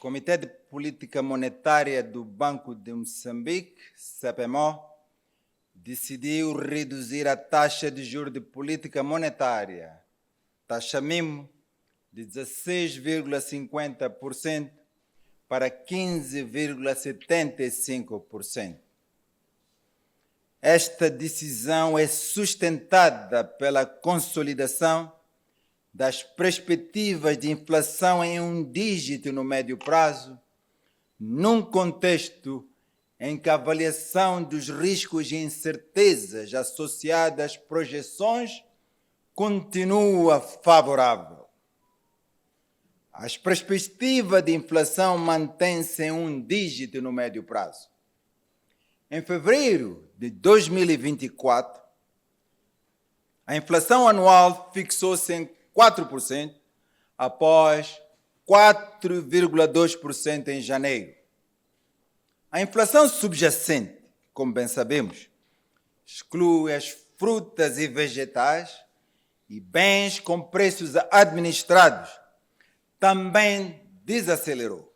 Comitê de Política Monetária do Banco de Moçambique, CPMO, decidiu reduzir a taxa de juros de política monetária, taxa MIMO, de 16,50% para 15,75%. Esta decisão é sustentada pela consolidação das perspectivas de inflação em um dígito no médio prazo, num contexto em que a avaliação dos riscos e incertezas associadas às projeções continua favorável. As perspectivas de inflação mantêm-se em um dígito no médio prazo. Em fevereiro de 2024, a inflação anual fixou-se em 4%, após 4,2% em janeiro. A inflação subjacente, como bem sabemos, exclui as frutas e vegetais e bens com preços administrados, também desacelerou.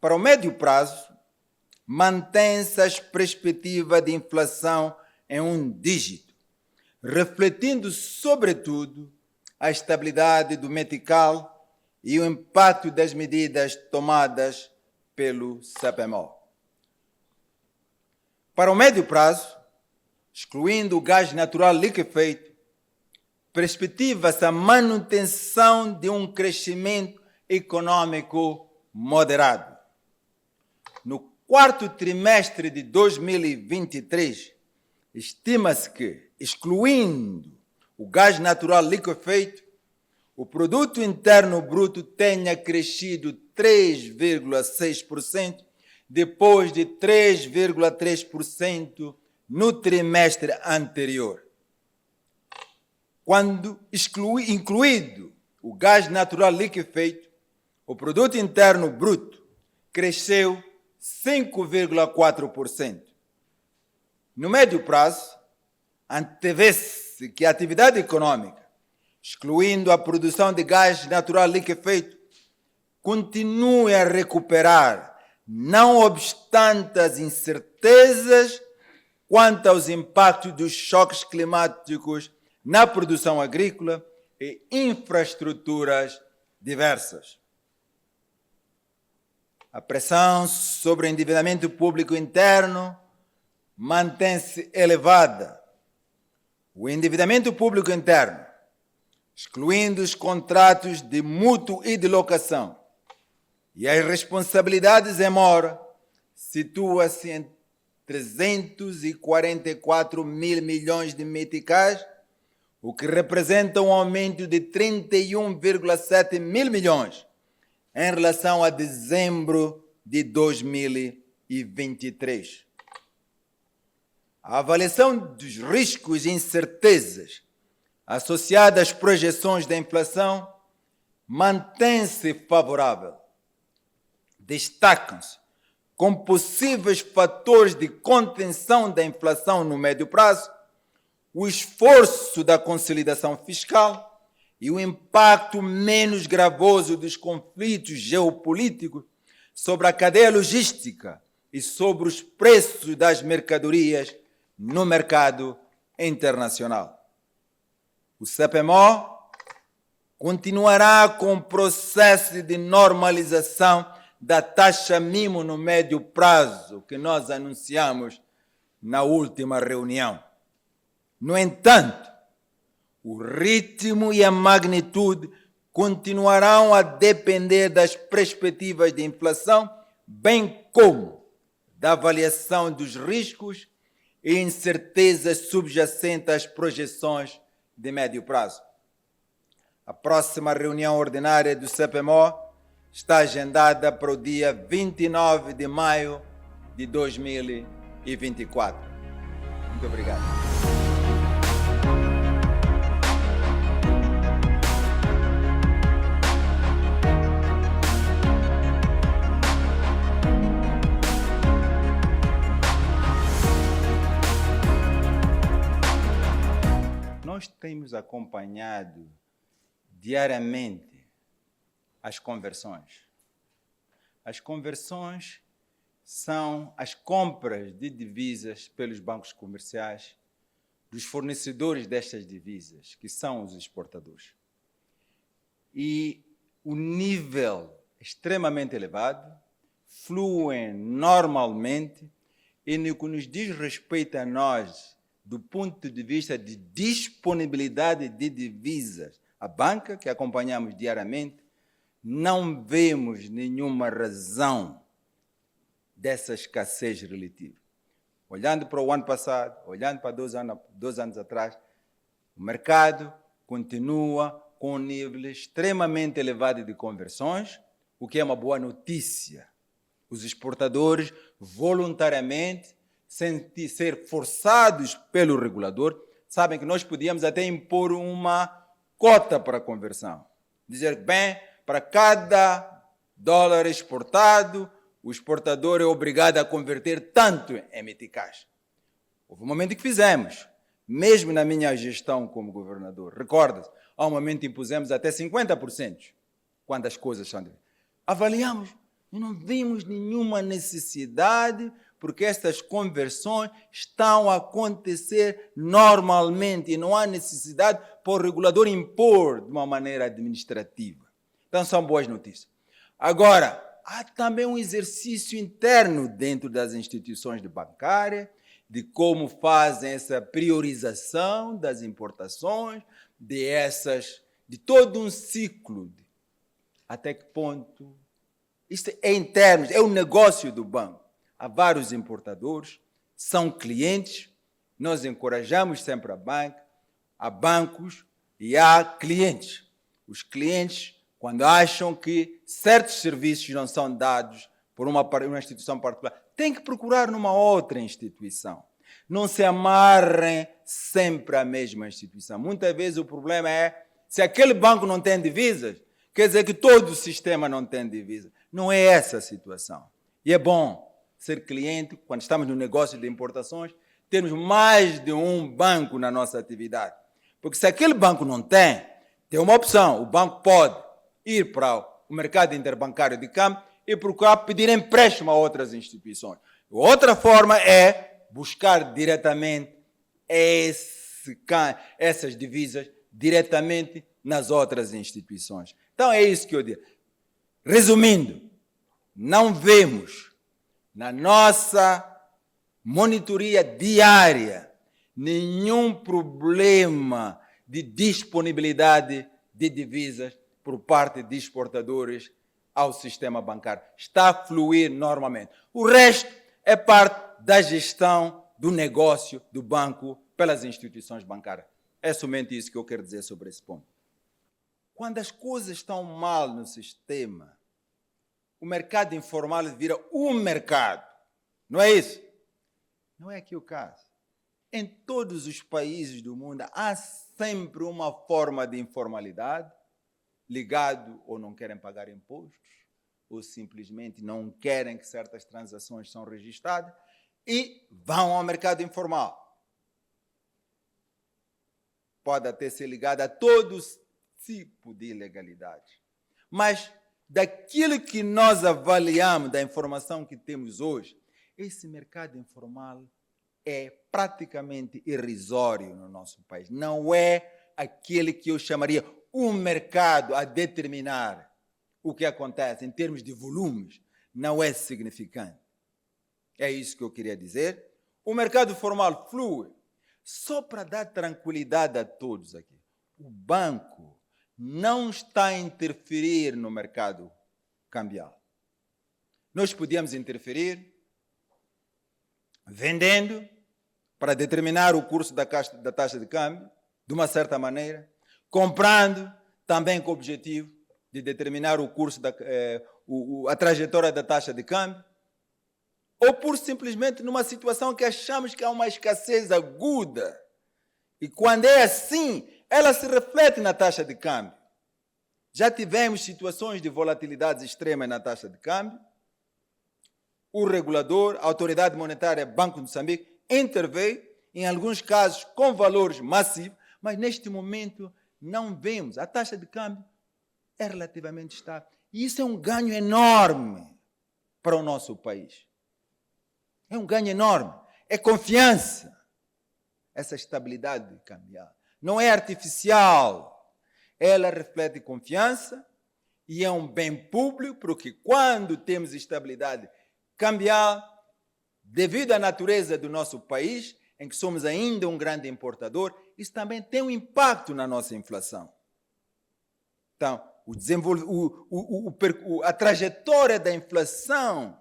Para o médio prazo, mantém-se a perspectiva de inflação em um dígito, refletindo, sobretudo, a estabilidade do metical e o impacto das medidas tomadas pelo CPMO. Para o médio prazo, excluindo o gás natural liquefeito, perspectiva-se a manutenção de um crescimento econômico moderado. No quarto trimestre de 2023, estima-se que, excluindo o gás natural liquefeito, o produto interno bruto tenha crescido 3,6%, depois de 3,3% no trimestre anterior. Quando incluído o gás natural liquefeito, o produto interno bruto cresceu 5,4%. No médio prazo, antevê-se que a atividade econômica, excluindo a produção de gás natural liquefeito, continue a recuperar, não obstante as incertezas quanto aos impactos dos choques climáticos na produção agrícola e infraestruturas diversas. A pressão sobre o endividamento público interno mantém-se elevada. O endividamento público interno, excluindo os contratos de mútuo e de locação e as responsabilidades em mora, situa-se em 344 mil milhões de meticais, o que representa um aumento de 31,7 mil milhões em relação a dezembro de 2023. A avaliação dos riscos e incertezas associadas às projeções da inflação mantém-se favorável. Destacam-se como possíveis fatores de contenção da inflação no médio prazo o esforço da consolidação fiscal e o impacto menos gravoso dos conflitos geopolíticos sobre a cadeia logística e sobre os preços das mercadorias no mercado internacional. O CPMO continuará com o processo de normalização da taxa MIMO no médio prazo que nós anunciamos na última reunião. No entanto, o ritmo e a magnitude continuarão a depender das perspectivas de inflação, bem como da avaliação dos riscos e incertezas subjacentes às projeções de médio prazo. A próxima reunião ordinária do CPMO está agendada para o dia 29 de maio de 2024. Muito obrigado. Nós temos acompanhado diariamente as conversões. As conversões são as compras de divisas pelos bancos comerciais dos fornecedores destas divisas, que são os exportadores. E o nível extremamente elevado, fluem normalmente, e no que nos diz respeito a nós, do ponto de vista de disponibilidade de divisas, a banca, que acompanhamos diariamente, não vemos nenhuma razão dessa escassez relativa. Olhando para o ano passado, olhando para 2 anos atrás, o mercado continua com um nível extremamente elevado de conversões, o que é uma boa notícia. Os exportadores, voluntariamente, sem ser forçados pelo regulador, sabem que nós podíamos até impor uma cota para a conversão. Dizer, bem, para cada dólar exportado, o exportador é obrigado a converter tanto em meticais. Houve um momento que fizemos, mesmo na minha gestão como governador. Recorda-se, há um momento que impusemos até 50%, quando as coisas são... Avaliamos, e não vimos nenhuma necessidade, porque estas conversões estão a acontecer normalmente e não há necessidade para o regulador impor de uma maneira administrativa. Então, são boas notícias. Agora, há também um exercício interno dentro das instituições bancárias, de como fazem essa priorização das importações, de todo um ciclo. Até que ponto? Isto é interno, é o negócio do banco. Há vários importadores, são clientes, nós encorajamos sempre a banca, há bancos e há clientes. Os clientes, quando acham que certos serviços não são dados por uma instituição particular, têm que procurar numa outra instituição. Não se amarrem sempre à mesma instituição. Muitas vezes o problema é, se aquele banco não tem divisas, quer dizer que todo o sistema não tem divisas. Não é essa a situação. E é bom ser cliente, quando estamos no negócio de importações, termos mais de um banco na nossa atividade. Porque se aquele banco não tem uma opção. O banco pode ir para o mercado interbancário de câmbio e procurar pedir empréstimo a outras instituições. Outra forma é buscar diretamente essas divisas diretamente nas outras instituições. Então é isso que eu digo. Resumindo, não vemos na nossa monitoria diária nenhum problema de disponibilidade de divisas por parte de exportadores ao sistema bancário. Está a fluir normalmente. O resto é parte da gestão do negócio do banco pelas instituições bancárias. É somente isso que eu quero dizer sobre esse ponto. Quando as coisas estão mal no sistema, o mercado informal vira um mercado. Não é isso? Não é aqui o caso. Em todos os países do mundo há sempre uma forma de informalidade, ligado ou não querem pagar impostos, ou simplesmente não querem que certas transações são registradas e vão ao mercado informal. Pode até ser ligado a todo tipo de ilegalidade. Mas daquilo que nós avaliamos, da informação que temos hoje, esse mercado informal é praticamente irrisório no nosso país. Não é aquele que eu chamaria um mercado a determinar o que acontece em termos de volumes. Não é significante. É isso que eu queria dizer. O mercado formal flui. Só para dar tranquilidade a todos aqui. O banco não está a interferir no mercado cambial. Nós podíamos interferir vendendo para determinar o curso da taxa de câmbio, de uma certa maneira, comprando também com o objetivo de determinar o curso, a trajetória da taxa de câmbio, ou por simplesmente numa situação que achamos que há uma escassez aguda. E quando é assim, ela se reflete na taxa de câmbio. Já tivemos situações de volatilidades extremas na taxa de câmbio. O regulador, a autoridade monetária, Banco de Moçambique, interveio, em alguns casos com valores massivos, mas neste momento não vemos. A taxa de câmbio é relativamente estável. E isso é um ganho enorme para o nosso país. É um ganho enorme. É confiança. Essa estabilidade cambial não é artificial. Ela reflete confiança e é um bem público, porque quando temos estabilidade cambial, devido à natureza do nosso país, em que somos ainda um grande importador, isso também tem um impacto na nossa inflação. Então, a trajetória da inflação,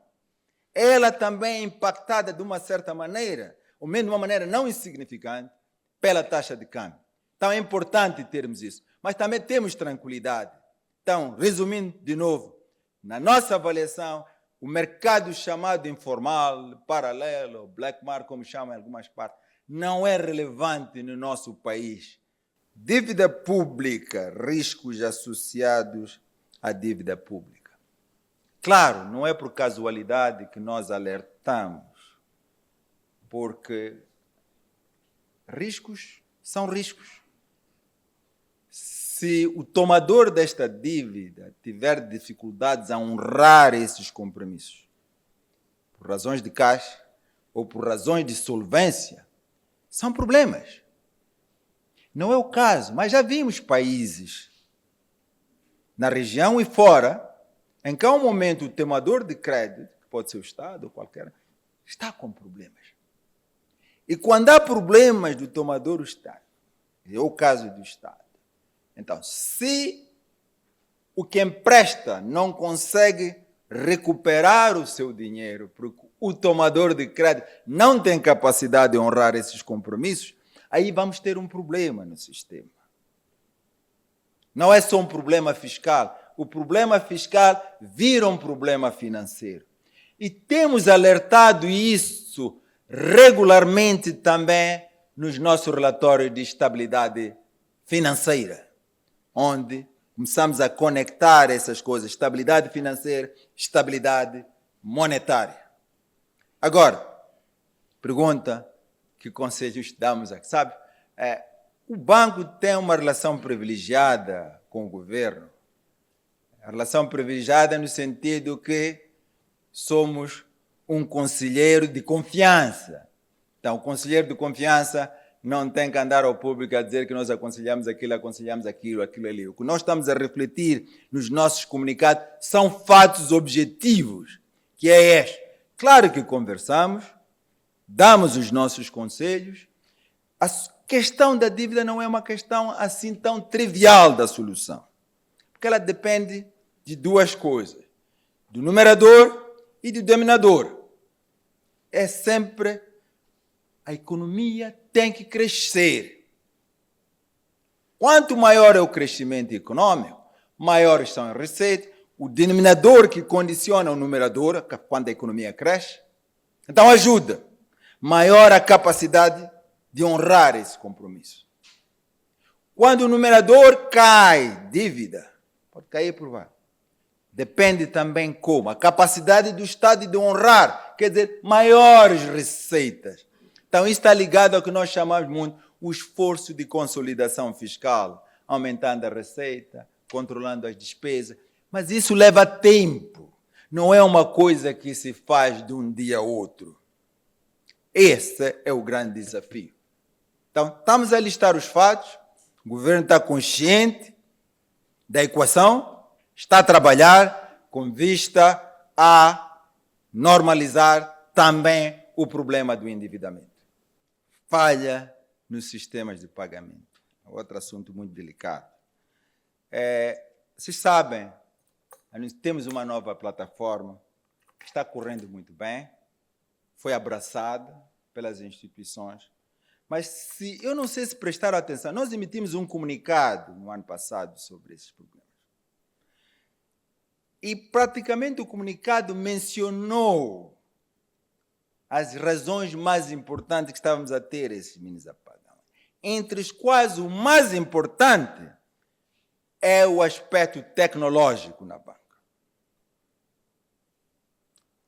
ela também é impactada de uma certa maneira, ou mesmo de uma maneira não insignificante, pela taxa de câmbio. Então, é importante termos isso. Mas também temos tranquilidade. Então, resumindo de novo, na nossa avaliação, o mercado chamado informal, paralelo, black market, como chamam em algumas partes, não é relevante no nosso país. Dívida pública, riscos associados à dívida pública. Claro, não é por casualidade que nós alertamos, porque riscos são riscos. Se o tomador desta dívida tiver dificuldades a honrar esses compromissos, por razões de caixa ou por razões de solvência, são problemas. Não é o caso, mas já vimos países na região e fora em que, a um momento, o tomador de crédito, que pode ser o Estado ou qualquer, está com problemas. E quando há problemas do tomador, o Estado, é o caso do Estado. Então, se o que empresta não consegue recuperar o seu dinheiro, porque o tomador de crédito não tem capacidade de honrar esses compromissos, aí vamos ter um problema no sistema. Não é só um problema fiscal. O problema fiscal vira um problema financeiro. E temos alertado isso regularmente também nos nossos relatórios de estabilidade financeira, onde começamos a conectar essas coisas, estabilidade financeira, estabilidade monetária. Agora, pergunta, que conselhos damos aqui? Sabe, o banco tem uma relação privilegiada com o governo. A relação privilegiada no sentido que somos um conselheiro de confiança. Então, o conselheiro de confiança não tem que andar ao público a dizer que nós aconselhamos aquilo ali. O que nós estamos a refletir nos nossos comunicados são fatos objetivos, que é este. Claro que conversamos, damos os nossos conselhos. A questão da dívida não é uma questão assim tão trivial da solução, porque ela depende de duas coisas, do numerador e do denominador. É sempre a economia tem que crescer. Quanto maior é o crescimento econômico, maiores são as receitas, o denominador que condiciona o numerador, quando a economia cresce, então ajuda. Maior a capacidade de honrar esse compromisso. Quando o numerador cai, dívida, pode cair por vários. Depende também como. A capacidade do Estado de honrar, quer dizer, maiores receitas. Então, isso está ligado ao que nós chamamos muito o esforço de consolidação fiscal, aumentando a receita, controlando as despesas. Mas isso leva tempo. Não é uma coisa que se faz de um dia a outro. Esse é o grande desafio. Então, estamos a listar os fatos, o governo está consciente da equação, está a trabalhar com vista a normalizar também o problema do endividamento. Falha nos sistemas de pagamento. Outro assunto muito delicado. Vocês sabem, temos uma nova plataforma que está correndo muito bem, foi abraçada pelas instituições, mas eu não sei se prestaram atenção, nós emitimos um comunicado no ano passado sobre esses problemas. E praticamente o comunicado mencionou as razões mais importantes que estávamos a ter esses mini apagões. Entre os quais o mais importante é o aspecto tecnológico na banca.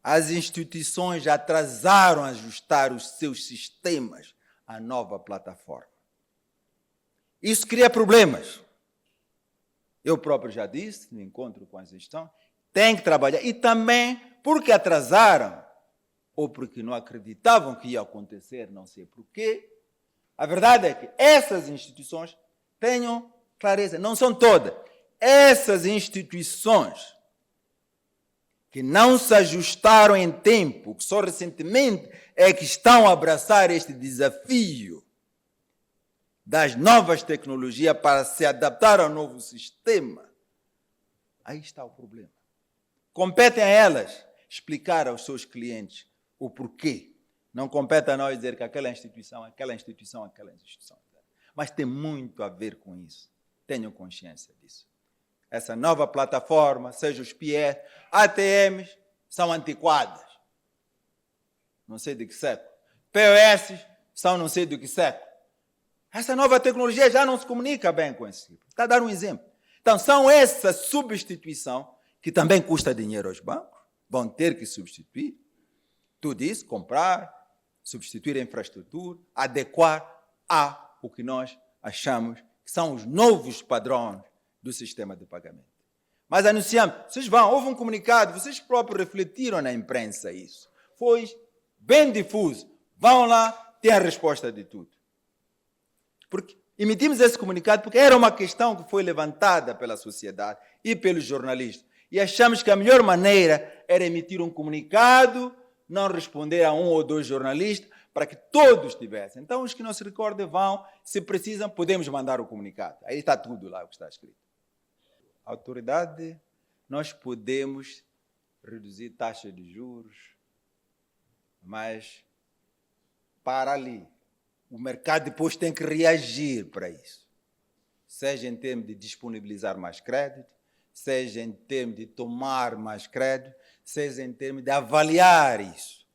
As instituições atrasaram a ajustar os seus sistemas à nova plataforma. Isso cria problemas. Eu próprio já disse, no encontro com a gestão, têm que trabalhar. E também porque atrasaram, ou porque não acreditavam que ia acontecer, não sei porquê. A verdade é que essas instituições, tenham clareza, não são todas. Essas instituições que não se ajustaram em tempo, que só recentemente é que estão a abraçar este desafio das novas tecnologias para se adaptar ao novo sistema, aí está o problema. Competem a elas explicar aos seus clientes o porquê. Não compete a nós dizer que aquela instituição. Mas tem muito a ver com isso. Tenham consciência disso. Essa nova plataforma, seja os PIE, ATMs, são antiquadas. Não sei de que século. POS são não sei de que século. Essa nova tecnologia já não se comunica bem com esse tipo. Está a dar um exemplo. Então, são essa substituição, que também custa dinheiro aos bancos, vão ter que substituir. Tudo isso, comprar, substituir a infraestrutura, adequar a o que nós achamos que são os novos padrões do sistema de pagamento. Mas anunciamos, houve um comunicado, vocês próprios refletiram na imprensa isso. Foi bem difuso. Vão lá, tem a resposta de tudo. Porque emitimos esse comunicado porque era uma questão que foi levantada pela sociedade e pelos jornalistas. E achamos que a melhor maneira era emitir um comunicado, não responder a um ou dois jornalistas, para que todos tivessem. Então, os que não se recordam vão, se precisam, podemos mandar o comunicado. Aí está tudo lá, o que está escrito. A autoridade, nós podemos reduzir taxa de juros, mas para ali. O mercado depois tem que reagir para isso. Seja em termos de disponibilizar mais crédito, seja em termos de tomar mais crédito, seja em termos de avaliar isso.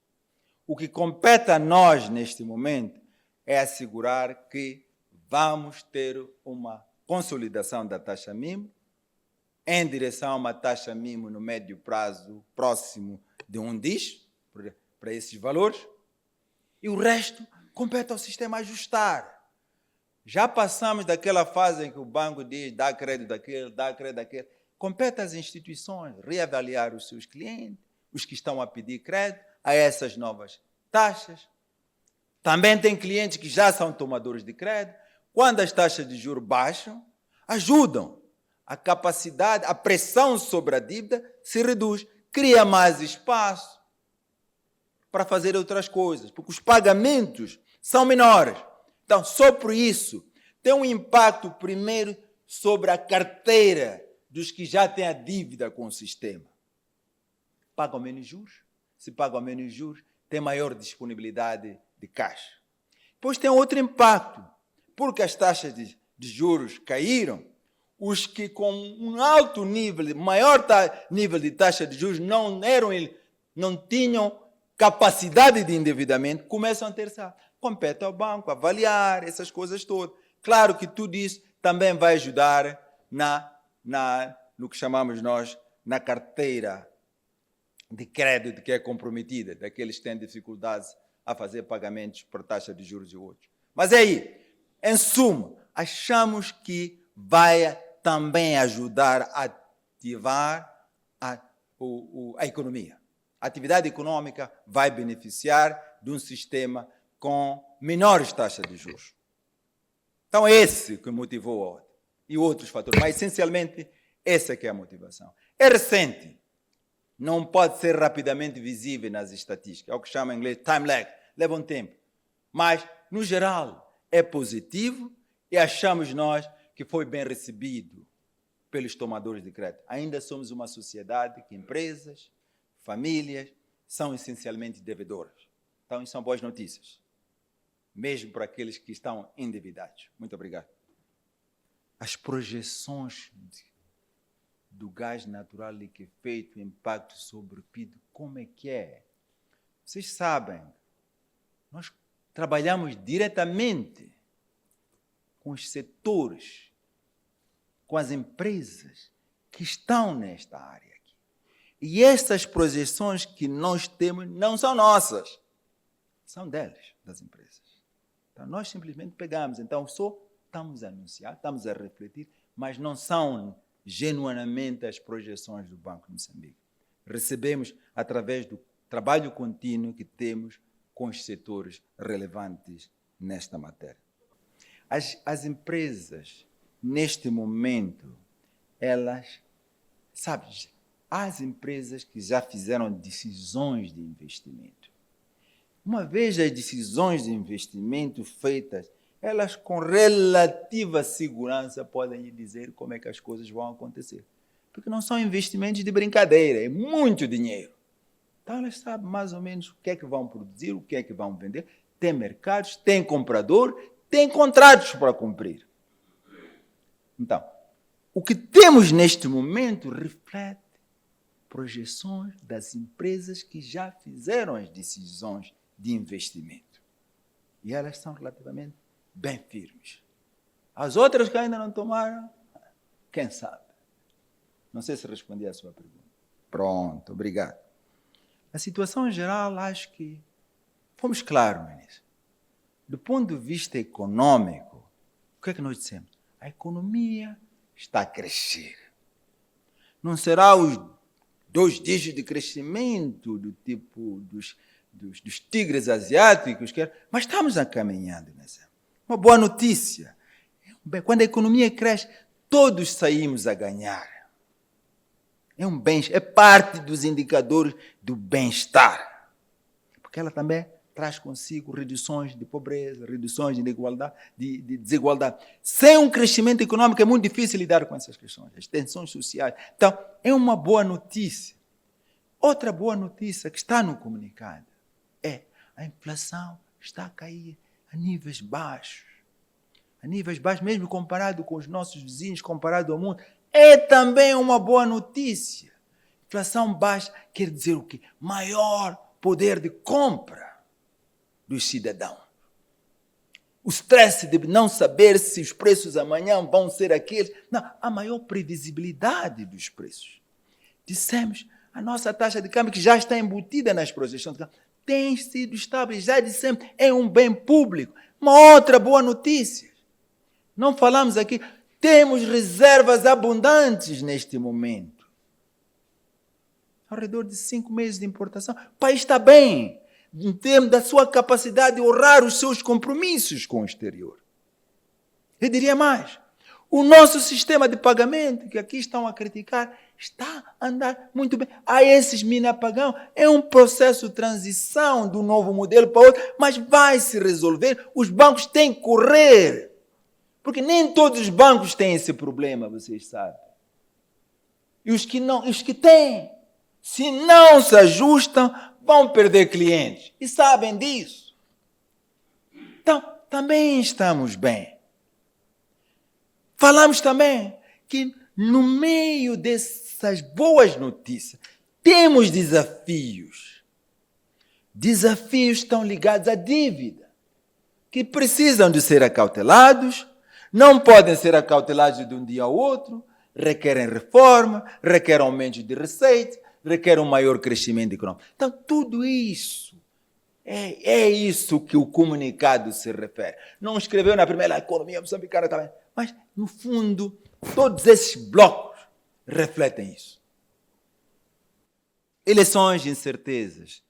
O que compete a nós neste momento é assegurar que vamos ter uma consolidação da taxa mínima em direção a uma taxa mínima no médio prazo próximo de um dígito para esses valores, e o resto compete ao sistema ajustar. Já passamos daquela fase em que o banco diz dá crédito daquele, dá crédito daquele. Compete às instituições reavaliar os seus clientes, os que estão a pedir crédito, a essas novas taxas. Também tem clientes que já são tomadores de crédito. Quando as taxas de juros baixam, ajudam. A capacidade, a pressão sobre a dívida se reduz, cria mais espaço para fazer outras coisas, porque os pagamentos são menores. Então, só por isso, tem um impacto primeiro sobre a carteira dos que já têm a dívida com o sistema. Pagam menos juros. Se pagam menos juros, tem maior disponibilidade de caixa. Depois tem outro impacto, porque as taxas de juros caíram, os que com um alto nível, maior nível de taxa de juros, não tinham capacidade de endividamento, começam a ter essa. Compete ao banco avaliar essas coisas todas. Claro que tudo isso também vai ajudar no que chamamos nós, na carteira de crédito que é comprometida, daqueles que têm dificuldades a fazer pagamentos por taxa de juros e outros. Mas aí, em suma, achamos que vai também ajudar a ativar a economia. A atividade econômica vai beneficiar de um sistema com menores taxas de juros. Então, esse que motivou a outra. E outros fatores, mas essencialmente, essa que é a motivação. É recente, não pode ser rapidamente visível nas estatísticas, é o que chama em inglês time lag, leva um tempo. Mas, no geral, é positivo e achamos nós que foi bem recebido pelos tomadores de crédito. Ainda somos uma sociedade que empresas, famílias, são essencialmente devedoras. Então, isso são boas notícias, mesmo para aqueles que estão endividados. Muito obrigado. As projeções do gás natural liquefeito, o impacto sobre o PIB, como é que é? Vocês sabem, nós trabalhamos diretamente com os setores, com as empresas que estão nesta área aqui. E essas projeções que nós temos não são nossas, são deles, das empresas. Então, nós simplesmente pegamos. Então, só estamos a anunciar, estamos a refletir, mas não são genuinamente as projeções do Banco de Moçambique. Recebemos através do trabalho contínuo que temos com os setores relevantes nesta matéria. As empresas, neste momento, as empresas que já fizeram decisões de investimento. Uma vez as decisões de investimento feitas, elas com relativa segurança podem lhe dizer como é que as coisas vão acontecer. Porque não são investimentos de brincadeira, é muito dinheiro. Então elas sabem mais ou menos o que é que vão produzir, o que é que vão vender. Tem mercados, tem comprador, tem contratos para cumprir. Então, o que temos neste momento reflete projeções das empresas que já fizeram as decisões de investimento. E elas são relativamente bem firmes. As outras que ainda não tomaram, quem sabe? Não sei se respondi à sua pergunta. Pronto, obrigado. A situação em geral, acho que fomos claros nisso. Do ponto de vista econômico, o que é que nós dissemos? A economia está a crescer. Não será os 2 dígitos de crescimento do tipo dos tigres asiáticos, mas estamos caminhando nessa. Uma boa notícia. Bem, quando a economia cresce, todos saímos a ganhar. É parte dos indicadores do bem-estar. Porque ela também traz consigo reduções de pobreza, reduções de desigualdade. Sem um crescimento econômico é muito difícil lidar com essas questões, as tensões sociais. Então, é uma boa notícia. Outra boa notícia que está no comunicado é a inflação está a cair a níveis baixos. A níveis baixos, mesmo comparado com os nossos vizinhos, comparado ao mundo, é também uma boa notícia. Inflação baixa quer dizer o quê? Maior poder de compra dos cidadãos. O stress de não saber se os preços amanhã vão ser aqueles. Não, a maior previsibilidade dos preços. Dissemos, a nossa taxa de câmbio, que já está embutida nas projeções de câmbio, tem sido estável, já dissemos, é um bem público. Uma outra boa notícia. Não falamos aqui, temos reservas abundantes neste momento. Ao redor de 5 meses de importação. O país está bem, em termos da sua capacidade de honrar os seus compromissos com o exterior. Eu diria mais, o nosso sistema de pagamento, que aqui estão a criticar, está a andar muito bem. Há esses mini-apagão, é um processo de transição do novo modelo para outro, mas vai se resolver. Os bancos têm que correr, porque nem todos os bancos têm esse problema, vocês sabem. E os que têm, se não se ajustam, vão perder clientes. E sabem disso. Então, também estamos bem. Falamos também que no meio dessas boas notícias, temos desafios. Desafios estão ligados à dívida, que precisam de ser acautelados, não podem ser acautelados de um dia ao outro, requerem reforma, requerem aumento de receita, requerem um maior crescimento econômico. Então, tudo isso, é isso que o comunicado se refere. Não escreveu na primeira, a economia moçambicana também, mas, no fundo, todos esses blocos refletem isso. Eleições de incertezas.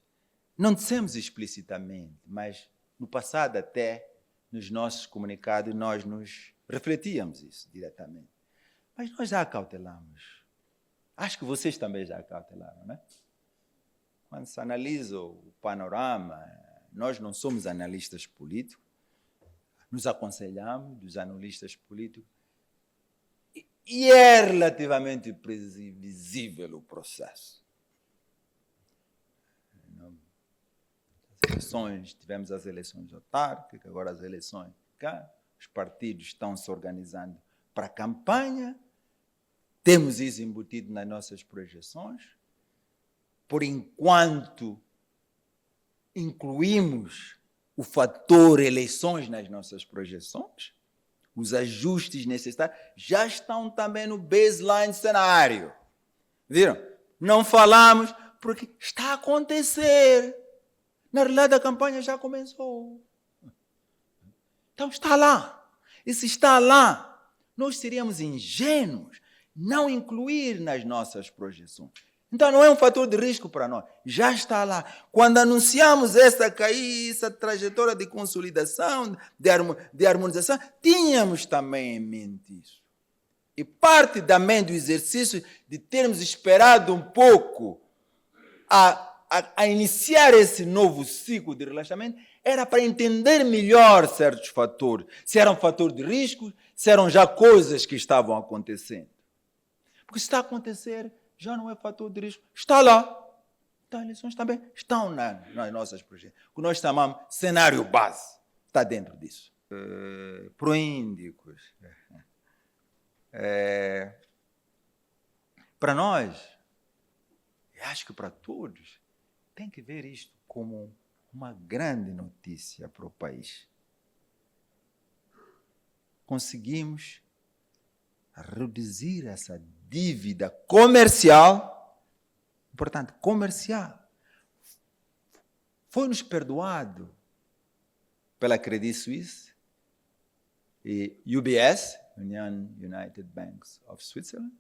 Não dissemos explicitamente, mas no passado até, nos nossos comunicados, nós nos refletíamos isso diretamente. Mas nós já acautelamos. Acho que vocês também já acautelaram, né? Quando se analisa o panorama, nós não somos analistas políticos, nos aconselhamos dos analistas políticos, e é relativamente previsível o processo. Tivemos as eleições autárquicas, agora as eleições cá, os partidos estão se organizando para a campanha, temos isso embutido nas nossas projeções. Por enquanto, incluímos o fator eleições nas nossas projeções, os ajustes necessários já estão também no baseline cenário. Viram? Não falamos porque está a acontecer. Na realidade, a campanha já começou. Então está lá. E se está lá, nós seríamos ingênuos não incluir nas nossas projeções. Então, não é um fator de risco para nós. Já está lá. Quando anunciamos essa trajetória de consolidação, de harmonização, tínhamos também em mente isso. E parte também do exercício de termos esperado um pouco a iniciar esse novo ciclo de relaxamento era para entender melhor certos fatores. Se eram fatores de risco, se eram já coisas que estavam acontecendo. Porque se está a acontecer, já não é fator de risco. Está lá. Então, as lições também estão nas nossas projetos. O que nós chamamos de cenário base. Está dentro disso. Proíndicos. Para nós, eu acho que para todos, tem que ver isto como uma grande notícia para o país. Conseguimos reduzir essa dívida comercial, importante, comercial. Foi-nos perdoado pela Credit Suisse e UBS, United Banks of Switzerland.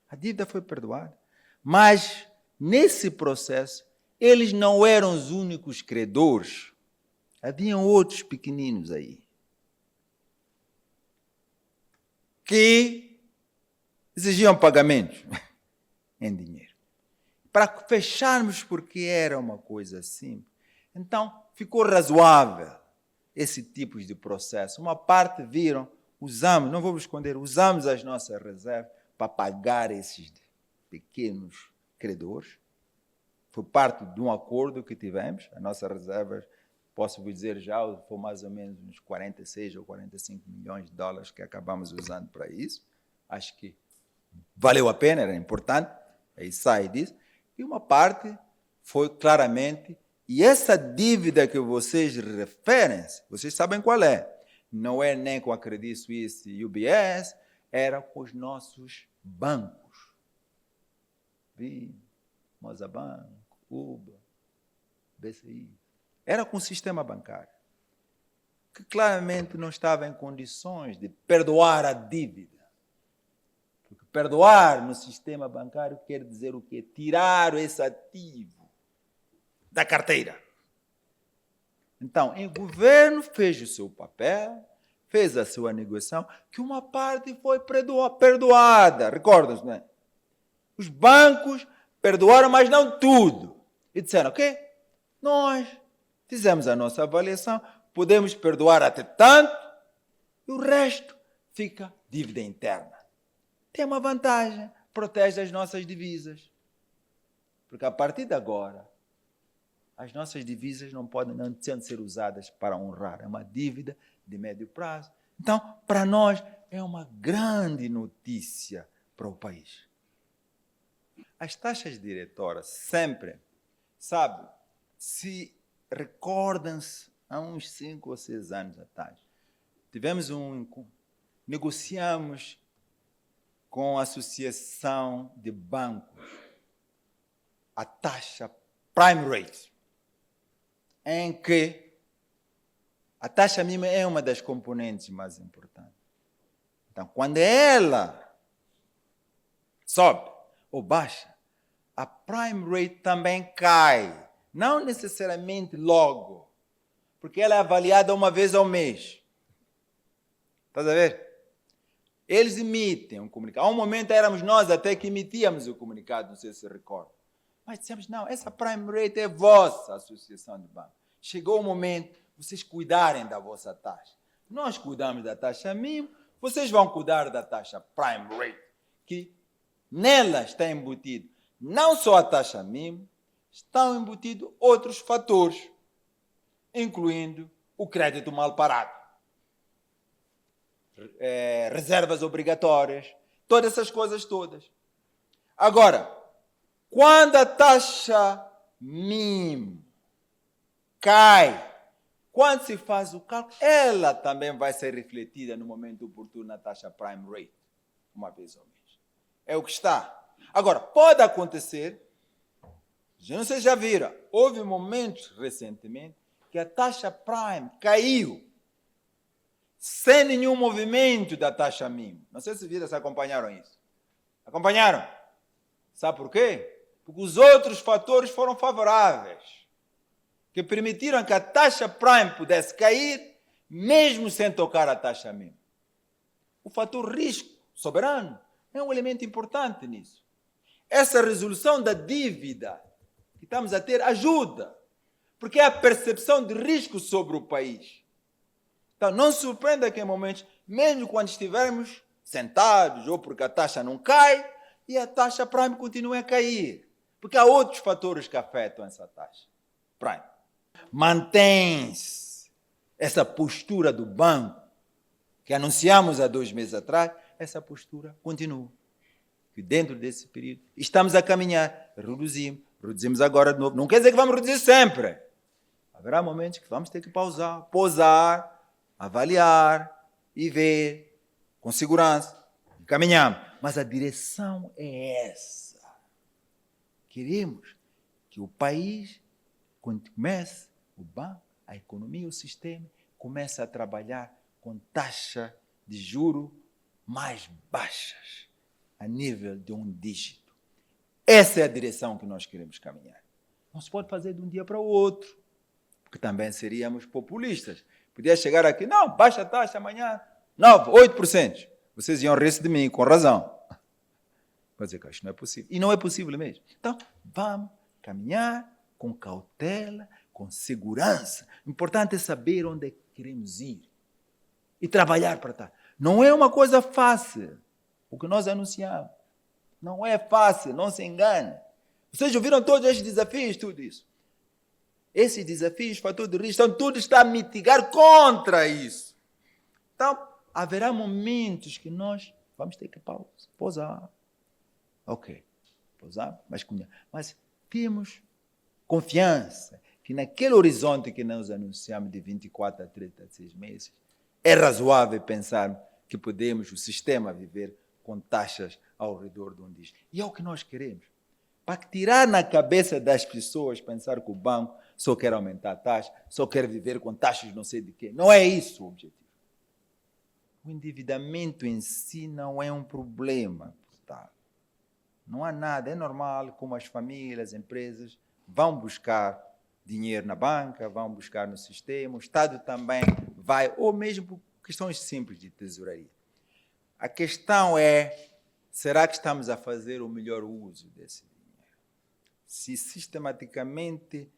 A dívida foi perdoada. Mas, nesse processo, eles não eram os únicos credores. Haviam outros pequeninos aí que exigiam pagamentos em dinheiro. Para fecharmos, porque era uma coisa simples. Então, ficou razoável esse tipo de processo. Uma parte viram, usamos, não vou esconder, usamos as nossas reservas para pagar esses pequenos credores. Foi parte de um acordo que tivemos. As nossas reservas, posso vos dizer já, foi mais ou menos uns 46 ou 45 milhões de dólares que acabamos usando para isso. Acho que valeu a pena, era importante, aí sai disso. E uma parte foi claramente, e essa dívida que vocês referem, vocês sabem qual é. Não é nem com a Credit Suisse e UBS, era com os nossos bancos. Mozabanco, UBA, BCI. Era com o sistema bancário, que claramente não estava em condições de perdoar a dívida. Porque perdoar no sistema bancário quer dizer o quê? Tirar esse ativo da carteira. Então, o governo fez o seu papel, fez a sua negociação, que uma parte foi perdoada. Recordam-se, não é? Os bancos perdoaram, mas não tudo. E disseram, ok, nós fizemos a nossa avaliação, podemos perdoar até tanto, e o resto fica dívida interna. Tem uma vantagem, protege as nossas divisas. Porque a partir de agora, as nossas divisas não podem ser usadas para honrar. É uma dívida de médio prazo. Então, para nós, é uma grande notícia para o país. As taxas diretoras sempre, sabe, se recordam-se há uns 5 ou 6 anos atrás. Negociamos com a Associação de Bancos a taxa prime rate, em que a taxa mínima é uma das componentes mais importantes. Então, quando ela sobe ou baixa, a prime rate também cai. Não necessariamente logo, porque ela é avaliada uma vez ao mês. Está a ver? Eles emitem um comunicado. Há um momento éramos nós até que emitíamos o comunicado, não sei se recorda. Mas dissemos, não, essa prime rate é vossa associação de banco. Chegou o momento de vocês cuidarem da vossa taxa. Nós cuidamos da taxa mínima, vocês vão cuidar da taxa prime rate, que nela está embutido não só a taxa mínima, estão embutidos outros fatores, incluindo o crédito mal parado, reservas obrigatórias, todas essas coisas todas. Agora, quando a taxa mínima cai, quando se faz o cálculo, ela também vai ser refletida no momento oportuno na taxa prime rate, uma vez ao mês. É o que está. Agora, pode acontecer, eu não sei se já viram, houve momentos recentemente que a taxa prime caiu sem nenhum movimento da taxa mínima. Não sei se viram, se acompanharam isso. Acompanharam? Sabe por quê? Porque os outros fatores foram favoráveis, que permitiram que a taxa prime pudesse cair, mesmo sem tocar a taxa mínima. O fator risco soberano é um elemento importante nisso. Essa resolução da dívida que estamos a ter ajuda, porque é a percepção de risco sobre o país. Então, não se surpreenda que em momentos, mesmo quando estivermos sentados, ou porque a taxa não cai, e a taxa prime continua a cair. Porque há outros fatores que afetam essa taxa prime. Mantém-se essa postura do banco, que anunciamos há 2 meses atrás, essa postura continua. E dentro desse período, estamos a caminhar, reduzimos agora de novo. Não quer dizer que vamos reduzir sempre. Haverá momentos que vamos ter que pousar, avaliar e ver com segurança. Caminhamos. Mas a direção é essa. Queremos que o país, quando comece, o banco, a economia, o sistema, comece a trabalhar com taxa de juro mais baixas, a nível de um dígito. Essa é a direção que nós queremos caminhar. Não se pode fazer de um dia para o outro, porque também seríamos populistas. Podia chegar aqui, não, baixa a taxa amanhã, 9%, 8%. Vocês iam rir de mim, com razão. Vou dizer que isto não é possível. E não é possível mesmo. Então, vamos caminhar com cautela, com segurança. O importante é saber onde é que queremos ir e trabalhar para estar. Não é uma coisa fácil, o que nós anunciamos. Não é fácil, não se engane. Vocês ouviram todos estes desafios, tudo isso. Esses desafios, fator de risco, então tudo está a mitigar contra isso. Então, haverá momentos que nós vamos ter que pousar. Ok, pousar, mas temos confiança que naquele horizonte que nós anunciamos de 24 a 36 meses, é razoável pensar que podemos, o sistema, viver com taxas ao redor de um dígito. E é o que nós queremos. Para tirar na cabeça das pessoas pensar que o banco só quer aumentar a taxa, só quer viver com taxas não sei de quê. Não é isso o objetivo. O endividamento em si não é um problema. Tá? Não há nada, é normal como as famílias, as empresas vão buscar dinheiro na banca, vão buscar no sistema, o Estado também vai, ou mesmo por questões simples de tesouraria. A questão é, será que estamos a fazer o melhor uso desse dinheiro? Se sistematicamente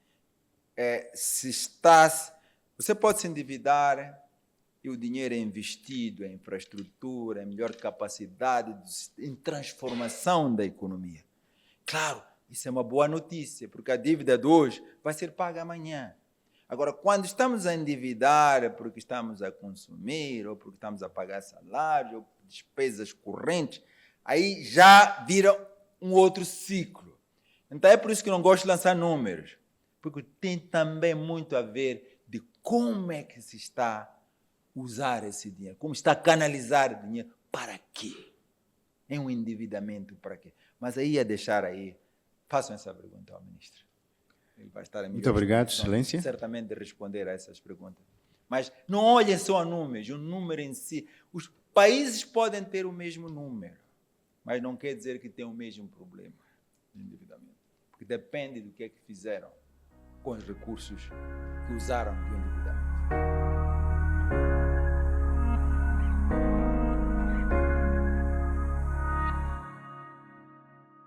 você pode se endividar e o dinheiro é investido em infraestrutura, em melhor capacidade, em transformação da economia. Claro, isso é uma boa notícia, porque a dívida de hoje vai ser paga amanhã. Agora, quando estamos a endividar porque estamos a consumir, ou porque estamos a pagar salário, ou despesas correntes, aí já vira um outro ciclo. Então é por isso que eu não gosto de lançar números, porque tem também muito a ver de como é que se está a usar esse dinheiro, como está a canalizar o dinheiro, para quê? É um endividamento para quê? Mas aí façam essa pergunta ao ministro. Ele vai estar em Muito obrigado, Excelência. Certamente de responder a essas perguntas. Mas não olhem só a números, o número em si. Os países podem ter o mesmo número, mas não quer dizer que tem o mesmo problema de endividamento. Porque depende do que é que fizeram com os recursos que usaram do endividamento.